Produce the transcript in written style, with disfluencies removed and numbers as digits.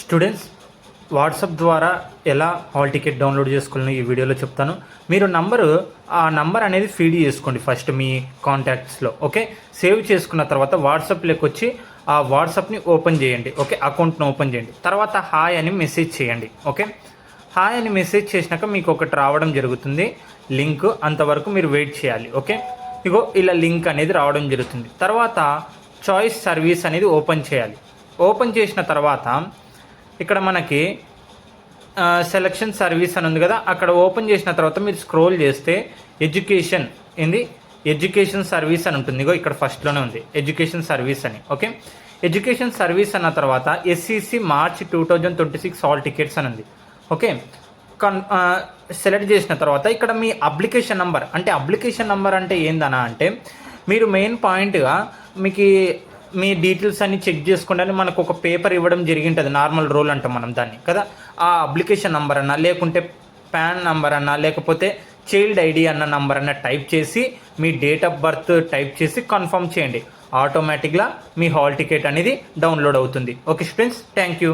Students, WhatsApp ద్వారా ఎలా hall ticket download చేసుకోవాలని ఈ వీడియోలో చెప్తాను. మీరు ఆ నంబర్ అనేది ఫీడ్ చేసుకోండి ఫస్ట్ మీ కాంటాక్ట్స్లో. ఓకే, సేవ్ చేసుకున్న తర్వాత వాట్సాప్లోకి వచ్చి ఆ వాట్సాప్ని ఓపెన్ చేయండి. ఓకే, అకౌంట్ని ఓపెన్ చేయండి. తర్వాత హాయ్ అని మెసేజ్ చేయండి. ఓకే, హాయ్ అని మెసేజ్ చేసినాక మీకు ఒకటి రావడం జరుగుతుంది లింక్. అంతవరకు మీరు వెయిట్ చేయాలి. ఓకే, ఇగో ఇలా లింక్ అనేది రావడం జరుగుతుంది. తర్వాత చాయిస్ సర్వీస్ అనేది ఓపెన్ చేయాలి. ఓపెన్ చేసిన తర్వాత ఇక్కడ మనకి సెలక్షన్ సర్వీస్ అని ఉంది కదా, అక్కడ ఓపెన్ చేసిన తర్వాత మీరు స్క్రోల్ చేస్తే ఎడ్యుకేషన్ సర్వీస్ అని ఉంటుంది. ఇగో ఇక్కడ ఫస్ట్లోనే ఉంది ఎడ్యుకేషన్ సర్వీస్ అని. ఓకే, ఎడ్యుకేషన్ సర్వీస్ అన్న తర్వాత ఎస్ఈసి మార్చ్ 2026 హాల్ టికెట్స్ అని ఉంది. ఓకే, సెలెక్ట్ చేసిన తర్వాత ఇక్కడ మీ అప్లికేషన్ నంబర్ అంటే ఏందనా అంటే మీరు మెయిన్ పాయింట్గా మీకు మీ డీటెయిల్స్ అన్ని చెక్ చేసుకోండి. మనకు ఒక పేపర్ ఇవ్వడం జరిగింటుంది, నార్మల్ రోల్ అంటాం మనం దాన్ని కదా. ఆ అప్లికేషన్ నంబర్ అన్నా, లేకుంటే పాన్ నంబర్ అన్నా, లేకపోతే చైల్డ్ ఐడి అన్న నంబర్ అన్న టైప్ చేసి మీ డేట్ ఆఫ్ బర్త్ టైప్ చేసి కన్ఫర్మ్ చేయండి. ఆటోమేటిక్గా మీ హాల్ టికెట్ అనేది డౌన్లోడ్ అవుతుంది. Okay students, thank you.